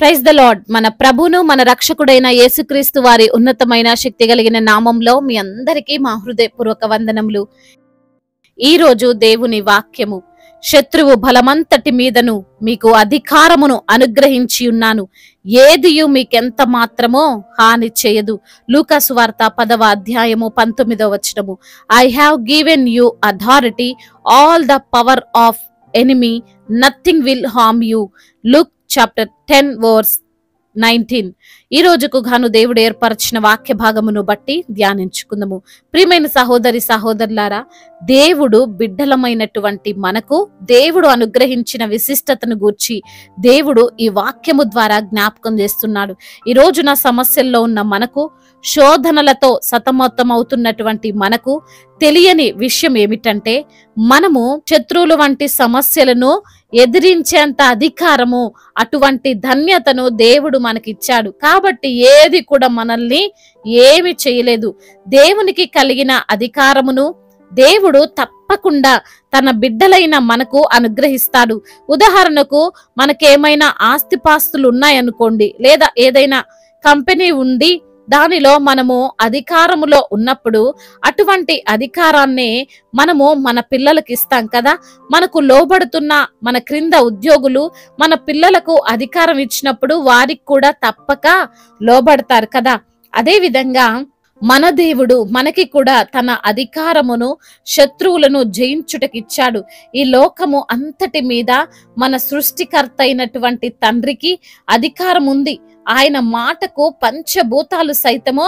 Praise the lord. మన ప్రభును మన రక్షకుడైన యేసుక్రీస్తు వారి ఉన్నతమైన శక్తి కలిగిన నామంలో మీ అందరికీ మా హృదయపూర్వక వందనములు. ఈ రోజు దేవుని వాక్యము, శత్రువు బలమంతటి మీదను మీకు అధికారమును అనుగ్రహించి ఉన్నాను, ఏదియు మీకెంత మాత్రమో హాని చేయదు. లూకా సువార్త 10వ అధ్యాయము 19వ వచనము. I have given you authority, all the power of enemy, nothing will harm you. Look chapter 10 verse 19. ఈ రోజుకు గాను దేవుడు ఏర్పరచిన వాక్య భాగమును బట్టి ధ్యానించుకుందాము. ప్రియమైన సహోదరి సహోదరులారా, దేవుడు బిడ్డలమైనటువంటి మనకు దేవుడు అనుగ్రహించిన విశిష్టతను గూర్చి దేవుడు ఈ వాక్యము ద్వారా జ్ఞాపకం చేస్తున్నాడు. ఈ రోజున సమస్యల్లో ఉన్న మనకు, శోధనలతో సతమతమవుతున్నటువంటి మనకు తెలియని విషయం ఏమిటంటే, మనము శత్రువుల వంటి సమస్యలను ఎదిరించేంత అధికారము, అటువంటి ధన్యతను దేవుడు మనకిచ్చాడు. కాబట్టి ఏది కూడా మనల్ని ఏమి చేయలేదు. దేవునికి కలిగిన అధికారమును దేవుడు తప్పకుండా తన బిడ్డలైన మనకు అనుగ్రహిస్తాడు. ఉదాహరణకు, మనకేమైనా ఆస్తిపాస్తులు ఉన్నాయనుకోండి, లేదా ఏదైనా కంపెనీ ఉండి దానిలో మనము అధికారములో ఉన్నప్పుడు అటువంటి అధికారాన్ని మనము మన పిల్లలకి ఇస్తాం కదా. మనకు లోబడుతున్న మన క్రింద ఉద్యోగులు మన పిల్లలకు అధికారం ఇచ్చినప్పుడు వారికి కూడా తప్పక లోబడతారు కదా. అదే విధంగా మన దేవుడు మనకి కూడా తన అధికారమును, శత్రువులను జయించుటకిచ్చాడు. ఈ లోకము అంతటి మీద మన సృష్టికర్త అయినటువంటి తండ్రికి అధికారం ఉంది. ఆయన మాటకు పంచభూతాలు సైతమో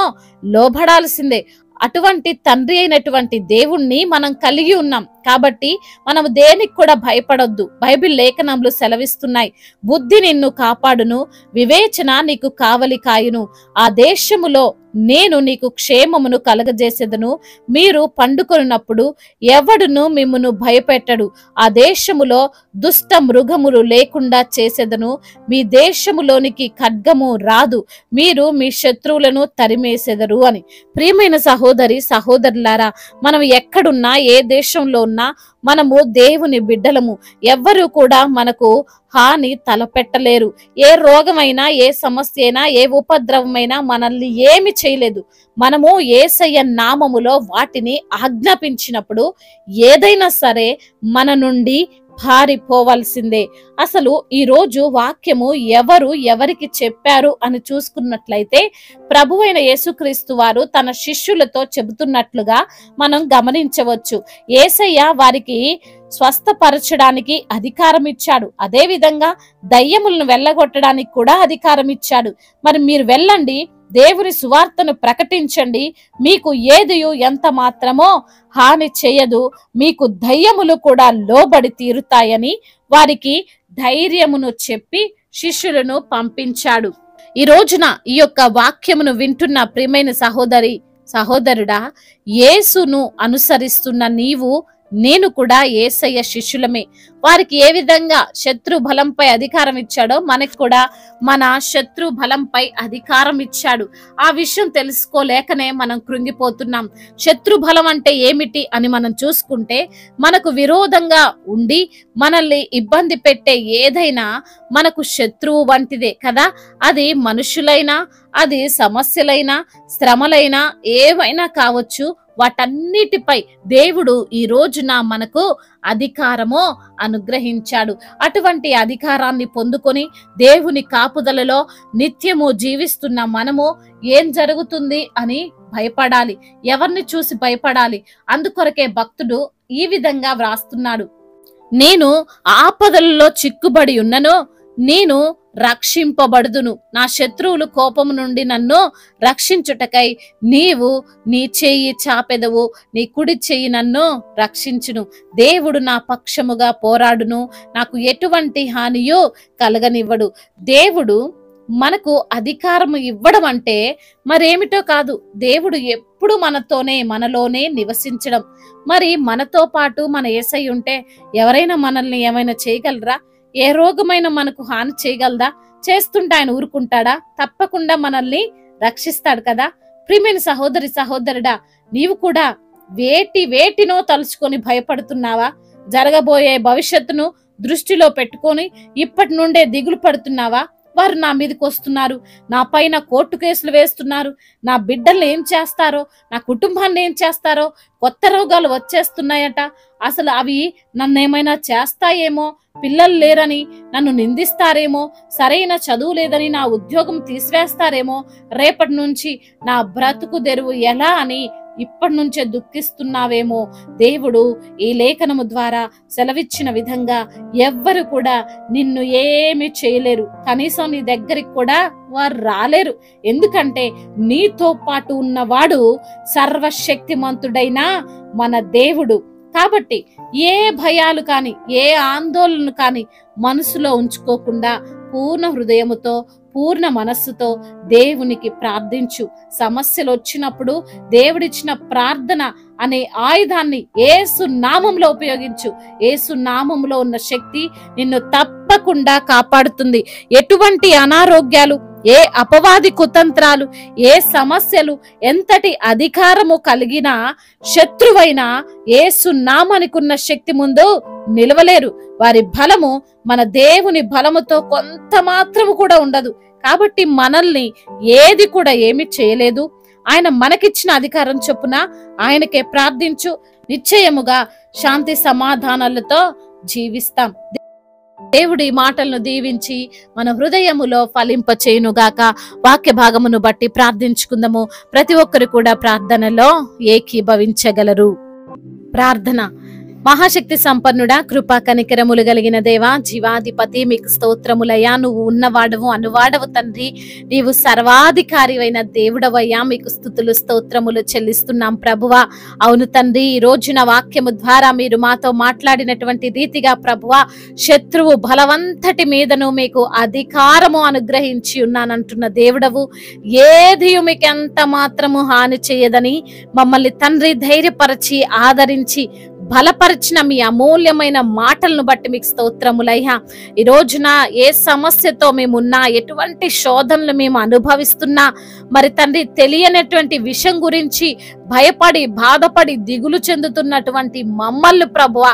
లోబడాల్సిందే. అటువంటి తండ్రి అయినటువంటి దేవుణ్ణి మనం కలిగి ఉన్నాం కాబట్టి మనము దేనికి కూడా భయపడొద్దు. బైబిల్ లేఖనములు సెలవిస్తున్నాయి, బుద్ధి నిన్ను కాపాడును, వివేచన నీకు కావలి కాయును, ఆ దేశములో నేను నీకు క్షేమమును కలగజేసేదను, మీరు పండుకొనున్నప్పుడు ఎవడును మిమ్మును భయపెట్టడు, ఆ దేశములో దుష్ట మృగములు లేకుండా చేసేదను, మీ దేశములోనికి ఖడ్గము రాదు, మీరు మీ శత్రువులను తరిమేసెదరు అని. ప్రియమైన సహోదరి సహోదరులారా, మనం ఎక్కడున్నా, ఏ దేశంలో ఉన్నా మనము దేవుని బిడ్డలము. ఎవ్వరూ కూడా మనకు హాని తలపెట్టలేరు. ఏ రోగమైనా, ఏ సమస్య అయినా, ఏ ఉపద్రవమైనా మనల్ని ఏమి చేయలేదు. మనము యేసయ్య నామములో వాటిని ఆజ్ఞాపించినప్పుడు ఏదైనా సరే మన నుండి పారిపోవాల్సిందే. అసలు ఈ రోజు వాక్యము ఎవరు ఎవరికి చెప్పారు అని చూసుకున్నట్లయితే, ప్రభువైన యేసుక్రీస్తు వారు తన శిష్యులతో చెబుతున్నట్లుగా మనం గమనించవచ్చు. యేసయ్య వారికి స్వస్థపరచడానికి అధికారం ఇచ్చాడు. అదే విధంగా దయ్యములను వెళ్ళగొట్టడానికి కూడా అధికారం ఇచ్చాడు. మరి మీరు వెళ్ళండి, దేవుని సువార్తను ప్రకటించండి, మీకు ఏదియు ఎంత మాత్రమో హాని చేయదు, మీకు దయ్యములు కూడా లోబడి తీరుతాయని వారికి ధైర్యమును చెప్పి శిష్యులను పంపించాడు. ఈ రోజున ఈ యొక్క వాక్యమును వింటున్న ప్రియమైన సహోదరి సహోదరుడా, యేసును అనుసరిస్తున్న నీవు నేను కూడా యేసయ్య శిష్యులమే. వారికి ఏ విధంగా శత్రు బలంపై అధికారం ఇచ్చాడో మనకు కూడా మన శత్రు బలంపై అధికారం ఇచ్చాడు. ఆ విషయం తెలుసుకోలేకనే మనం కృంగిపోతున్నాం. శత్రు బలం అంటే ఏమిటి అని మనం చూసుకుంటే, మనకు విరోధంగా ఉండి మనల్ని ఇబ్బంది పెట్టే ఏదైనా మనకు శత్రువు వంటిదే కదా. అది మనుషులైనా, అది సమస్యలైనా, శ్రమలైనా, ఏవైనా కావచ్చు. వాటన్నిటిపై దేవుడు ఈ రోజున మనకు అధికారము అనుగ్రహించాడు. అటువంటి అధికారాన్ని పొందుకొని దేవుని కాపుదలలో నిత్యము జీవిస్తున్న మనము ఏం జరుగుతుంది అని భయపడాలి. ఎవరిని చూసి భయపడాలి? అందుకొరకే భక్తుడు ఈ విధంగా వ్రాస్తున్నాడు, నేను ఆపదలలో చిక్కుబడి ఉన్నను, నేను రక్షింపబడుదును, నా శత్రువులు కోపము నుండి నన్ను రక్షించుటకై నీవు నీ చెయ్యి చాపెదవు, నీ కుడి చెయ్యి నన్ను రక్షించును, దేవుడు నా పక్షముగా పోరాడును, నాకు ఎటువంటి హానియో కలగనివ్వడు. దేవుడు మనకు అధికారము ఇవ్వడం అంటే మరేమిటో కాదు, దేవుడు ఎప్పుడు మనలోనే నివసించడం. మరి మనతో పాటు మన యేసయ్య ఉంటే ఎవరైనా మనల్ని ఏమైనా చేయగలరా? ఏ రోగమైన మనకు హాని చేయగలదా? చేస్తుంటే ఆయన ఊరుకుంటాడా? తప్పకుండా మనల్ని రక్షిస్తాడు కదా. ప్రియమైన సహోదరి సహోదరుడా, నీవు కూడా వేటినో తలుచుకొని భయపడుతున్నావా? జరగబోయే భవిష్యత్తును దృష్టిలో పెట్టుకొని ఇప్పటి నుండే దిగులు పడుతున్నావా? వారు నా మీదకి వస్తున్నారు, నా పైన కోర్టు కేసులు వేస్తున్నారు, నా బిడ్డల్ని ఏం చేస్తారో, నా కుటుంబాన్ని ఏం చేస్తారో, కొత్త రోగాలు వచ్చేస్తున్నాయట, అసలు అవి నన్ను ఏమైనా చేస్తాయేమో, పిల్లలు లేరని నన్ను నిందిస్తారేమో, సరైన చదువు లేదని నా ఉద్యోగం తీసివేస్తారేమో, రేపటి నుంచి నా బ్రతుకు తెరువు ఎలా అని ఇప్పటి నుంచే దుఃఖిస్తున్నావేమో. దేవుడు ఈ లేఖనము ద్వారా సెలవిచ్చిన విధంగా ఎవ్వరు కూడా నిన్ను ఏమీ చేయలేరు, కనీసం నీ దగ్గరికి కూడా వారు రాలేరు. ఎందుకంటే నీతో పాటు ఉన్నవాడు సర్వశక్తిమంతుడైన మన దేవుడు. కాబట్టి ఏ భయాలు కాని ఏ ఆందోళనలు కాని మనసులో ఉంచుకోకుండా పూర్ణ హృదయముతో పూర్ణ మనస్సుతో దేవునికి ప్రార్థించు. సమస్యలు వచ్చినప్పుడు దేవుడిచ్చిన ప్రార్థన అనే ఆయుధాన్ని యేసు నామములో ఉపయోగించు. యేసు నామములో ఉన్న శక్తి నిన్ను తప్పకుండా కాపాడుతుంది. ఎటువంటి అనారోగ్యాలు, ఏ అపవాది కుతంత్రాలు, ఏ సమస్యలు, ఎంతటి అధికారము కలిగిన శత్రువైన యేసు నామానికున్న శక్తి ముందు నిలవలేరు. వారి బలము మన దేవుని బలముతో కొంత మాత్రము కూడా ఉండదు. కాబట్టి మనల్ని ఏది కూడా ఏమి చేయలేదు. ఆయన మనకిచ్చిన అధికారం చొప్పున ఆయనకే ప్రార్థించు. నిశ్చయముగా శాంతి సమాధానాలతో జీవిస్తాం. దేవుడి మాటలను దీవించి మన హృదయములో ఫలింప చేయునుగాక. వాక్య భాగమును బట్టి ప్రార్థించుకుందాము. ప్రతి ఒక్కరు కూడా ప్రార్థనలో ఏకీభవించగలరు. ప్రార్థన. మహాశక్తి సంపన్నుడా, కృపా కనికరములు కలిగిన దేవా, జీవాధిపతి, మీకు స్తోత్రములయ్యా. నువ్వు ఉన్నవాడవు, అనువాడవు తండ్రి. నీవు సర్వాధికారివైన దేవుడవయ్యా, మీకు స్తుతులు స్తోత్రములు చెల్లిస్తున్నాం ప్రభువా. అవును తండ్రి, ఈ రోజున వాక్యము ద్వారా మీరు మాతో మాట్లాడినటువంటి రీతిగా ప్రభువా, శత్రువు బలవంతటి మీదను మీకు అధికారము అనుగ్రహించి ఉన్నానంటున్న దేవుడవు. ఏది మీకు ఎంత మాత్రము హాని చేయదని మమ్మల్ని తండ్రి ధైర్యపరచి ఆదరించి బలపరిచిన మీ అమూల్యమైన మాటలను బట్టి మీకు స్తోత్రములయ్యా. ఈ రోజున ఏ సమస్యతో మేమున్నా, ఎటువంటి శోధనలు మేము అనుభవిస్తున్నా, మరి తండ్రి తెలియనటువంటి విషయం గురించి భయపడి బాధపడి దిగులు చెందుతున్నటువంటి మమ్మల్ని ప్రభువా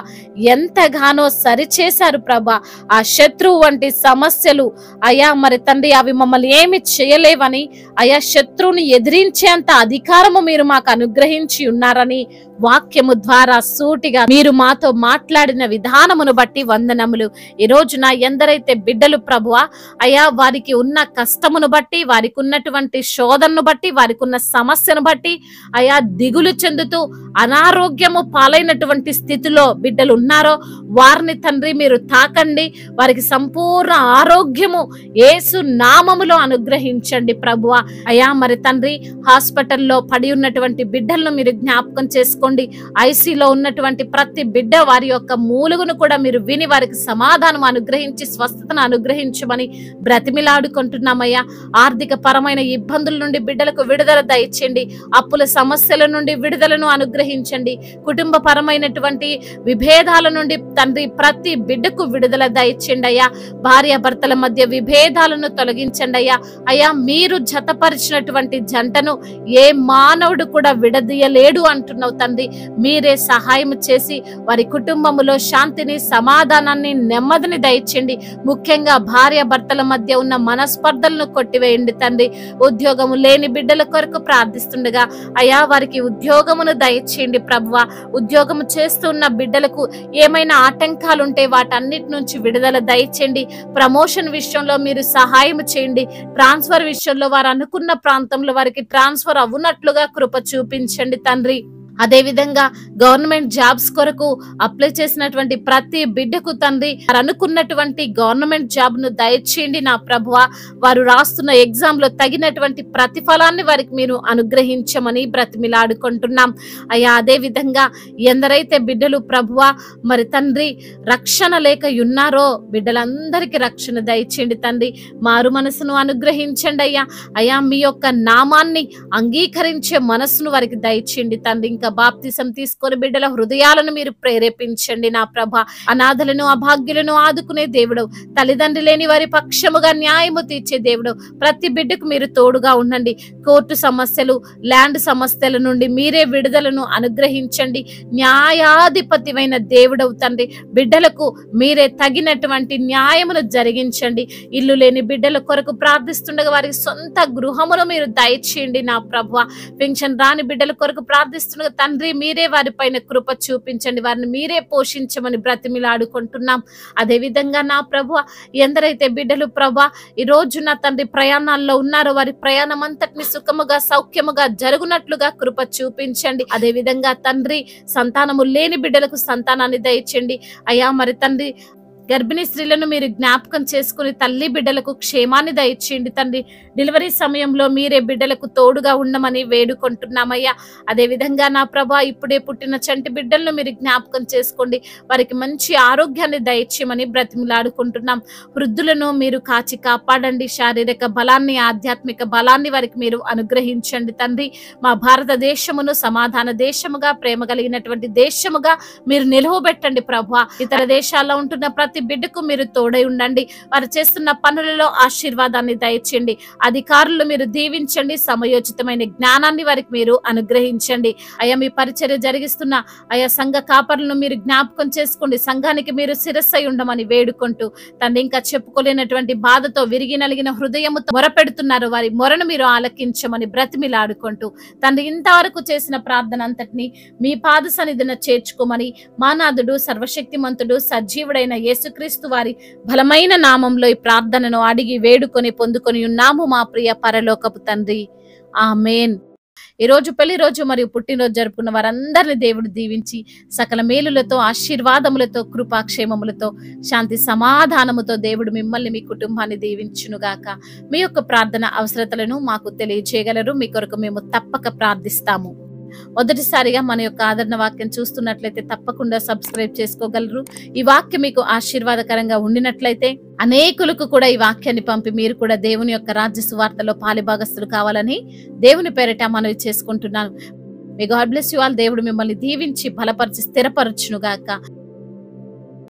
ఎంతగానో సరిచేశారు ప్రభా. ఆ శత్రువు వంటి సమస్యలు అయ్యా మరి తండ్రి అవి మమ్మల్ని ఏమి చేయలేవని, అయా శత్రువుని ఎదిరించేంత అధికారము మీరు మాకు అనుగ్రహించి ఉన్నారని వాక్యము ద్వారా సూటిగా మీరు మాతో మాట్లాడిన విధానమును బట్టి వందనములు. ఈ రోజున ఎందరైతే బిడ్డలు ప్రభువా అయా వారికి ఉన్న కష్టమును బట్టి, వారికి ఉన్నటువంటి శోధనను బట్టి, వారికి ఉన్న సమస్యను బట్టి అయా దిగులు చెందుతూ అనారోగ్యము పాలైనటువంటి స్థితిలో బిడ్డలు ఉన్నారో వారిని తండ్రి మీరు తాకండి. వారికి సంపూర్ణ ఆరోగ్యము యేసు నామములో అనుగ్రహించండి ప్రభువా. అయా మరి తండ్రి హాస్పిటల్లో పడి ఉన్నటువంటి బిడ్డలను మీరు జ్ఞాపకం చేసుకోండి. ఐసీలో ఉన్నటువంటి ప్రతి బిడ్డ వారి యొక్క మూలుగును కూడా మీరు విని వారికి సమాధానం అనుగ్రహించి స్వస్థతను అనుగ్రహించమని బ్రతిమిలాడుకుంటున్నామయ్యా. ఆర్థిక పరమైన ఇబ్బందుల నుండి బిడ్డలకు విడుదల దయచేయండి. అప్పుల సమస్యల నుండి విడుదలను అనుగ్రహించండి. కుటుంబ పరమైనటువంటి విభేదాల నుండి తండ్రి ప్రతి బిడ్డకు విడుదల దయచేయండి అయ్యా. భార్య భర్తల మధ్య విభేదాలను తొలగించండి అయ్యా. అయ్యా మీరు జతపరిచినటువంటి జంటను ఏ మానవుడు కూడా విడదీయలేడు అంటున్నావు తండ్రి. మీరే సహాయం చేసి వారి కుటుంబములో శాంతిని, సమాధానాన్ని, నెమ్మదిని దయచేయండి. ముఖ్యంగా భార్య భర్తల మధ్య ఉన్న మనస్పర్ధలను కొట్టివేయండి తండ్రి. ఉద్యోగము లేని బిడ్డల కొరకు ప్రార్థిస్తుండగా అయా వారికి ఉద్యోగమును దయచేయండి ప్రభువా. ఉద్యోగము చేస్తున్న బిడ్డలకు ఏమైనా ఆటంకాలు ఉంటే వాటన్నిటి నుంచి విడుదల దయచేయండి. ప్రమోషన్ విషయంలో మీరు సహాయం చేయండి. ట్రాన్స్ఫర్ విషయంలో వారు అనుకున్న ప్రాంతంలో వారికి ట్రాన్స్ఫర్ అవ్వనట్లుగా కృప చూపించండి తండ్రి. అదే విధంగా గవర్నమెంట్ జాబ్స్ కొరకు అప్లై చేసినటువంటి ప్రతి బిడ్డకు తండ్రి వారు అనుకున్నటువంటి గవర్నమెంట్ జాబ్ ను దయచేయండి నా ప్రభువా. వారు రాస్తున్న ఎగ్జామ్ లో తగినటువంటి ప్రతిఫలాన్ని వారికి మీరు అనుగ్రహించమని బ్రతిమిలాడుకుంటున్నాం అయ్యా. అదే విధంగా ఎందరైతే బిడ్డలు ప్రభువా మరి తండ్రి రక్షణ లేక ఉన్నారో బిడ్డలందరికీ రక్షణ దయచేయండి తండ్రి. మారు మనసును అనుగ్రహించండి అయ్యా. అయ్యా మీ యొక్క నామాన్ని అంగీకరించే మనసును వారికి దయచేయండి తండ్రి. ఇంకా బాప్తిసం తీసుకొని బిడ్డల హృదయాలను మీరు ప్రేరేపించండి నా ప్రభ. అనాథలను అభాగ్యులను ఆదుకునే దేవుడు, తల్లిదండ్రులు లేని వారి పక్షముగా న్యాయము తీర్చే దేవుడు, ప్రతి బిడ్డకు మీరు తోడుగా ఉండండి. కోర్టు సమస్యలు, ల్యాండ్ సమస్యల నుండి మీరే విడుదలను అనుగ్రహించండి. న్యాయాధిపతివైన దేవుడవు తండ్రి, బిడ్డలకు మీరే తగినటువంటి న్యాయమును జరిగించండి. ఇల్లు లేని బిడ్డల కొరకు ప్రార్థిస్తుండగా వారికి సొంత గృహమును మీరు దయచేయండి నా ప్రభువా. పెన్షన్ రాని బిడ్డల కొరకు ప్రార్థిస్తుండగా తండ్రి మీరే వారిపైన కృప చూపించండి, వారిని మీరే పోషించమని బ్రతిమిలాడుకుంటున్నాం. అదే విధంగా నా ప్రభువా, ఎందరైతే బిడ్డలు ప్రభా ఈ రోజు నా తండ్రి ప్రయాణాల్లో ఉన్నారో వారి ప్రయాణం అంతటిని సుఖముగా సౌఖ్యముగా జరుగునట్లుగా కృప చూపించండి. అదే విధంగా తండ్రి సంతానము లేని బిడ్డలకు సంతానాన్ని దయచేయండి అయ్యా. మరి తండ్రి గర్భిణీ స్త్రీలను మీరు జ్ఞాపకం చేసుకుని తల్లి బిడ్డలకు క్షేమాన్ని దయచేయండి తండ్రి. డెలివరీ సమయంలో మీరే బిడ్డలకు తోడుగా ఉండమని వేడుకుంటున్నామయ్యా. అదే విధంగా నా ప్రభా ఇప్పుడే పుట్టిన చంటి బిడ్డలను మీరు జ్ఞాపకం చేసుకోండి, వారికి మంచి ఆరోగ్యాన్ని దయచేయమని బ్రతిమలాడుకుంటున్నాం. వృద్ధులను మీరు కాచి కాపాడండి, శారీరక బలాన్ని ఆధ్యాత్మిక బలాన్ని వారికి మీరు అనుగ్రహించండి తండ్రి. మా భారతదేశమును సమాధాన దేశముగా, ప్రేమ కలిగినటువంటి దేశముగా మీరు నిలువబెట్టండి ప్రభా. ఇతర దేశాల్లో ఉంటున్న ప్రతి బిడ్డకు మీరు తోడై ఉండండి, వారు చేస్తున్న పనులలో ఆశీర్వాదాన్ని దయచేయండి. అధికారులు మీరు దీవించండి, సమయోచితమైన జ్ఞానాన్ని వారికి మీరు అనుగ్రహించండి అయ్యా. మీ పరిచర్య జరిగిస్తున్న అయా సంఘ కాపరులను మీరు జ్ఞాపకం చేసుకోండి, సంఘానికి మీరు శిరస్సై ఉండమని వేడుకుంటూ తండ్రి ఇంకా చెప్పుకోలేనటువంటి బాధతో విరిగి నలిగిన హృదయముతో మొరపెడుతున్నారు, వారి మొరను మీరు ఆలకించమని బ్రతిమిలాడుకుంటూ తండ్రి ఇంతవరకు చేసిన ప్రార్థన అంతటిని మీ పాద సన్నిధిన చేర్చుకోమని మా నాథుడు సర్వశక్తిమంతుడు సజీవుడైన యేసుక్రీస్తు వారి బలమైన నామంలో ఈ ప్రార్థనను అడిగి వేడుకొని పొందుకొని ఉన్నాము మా ప్రియ పరలోకపు తండ్రి, ఆమేన్. ఈ రోజు పెళ్లి రోజు మరియు పుట్టినరోజు జరుపుకున్న వారందరిని దేవుడు దీవించి సకల మేలులతో, ఆశీర్వాదములతో, కృపాక్షేమములతో, శాంతి సమాధానముతో దేవుడు మిమ్మల్ని మీ కుటుంబాన్ని దీవించునుగాక. మీ యొక్క ప్రార్థన అవసరతలను మాకు తెలియజేయగలరు, మీ కొరకు మేము తప్పక ప్రార్థిస్తాము. మొదటిసారిగా మన యొక్క ఆదరణ వాక్యం చూస్తున్నట్లయితే తప్పకుండా సబ్స్క్రైబ్ చేసుకోగలరు. ఈ వాక్యం మీకు ఆశీర్వాదకరంగా ఉండినట్లయితే అనేకులకు కూడా ఈ వాక్యాన్ని పంపి మీరు కూడా దేవుని యొక్క రాజ్య సువార్తలో పాలిభాగస్తులు కావాలని దేవుని పేరిట మనవి చేసుకుంటున్నాను. May God bless you all. దేవుడు మిమ్మల్ని దీవించి బలపరిచి స్థిరపరచునుగాక.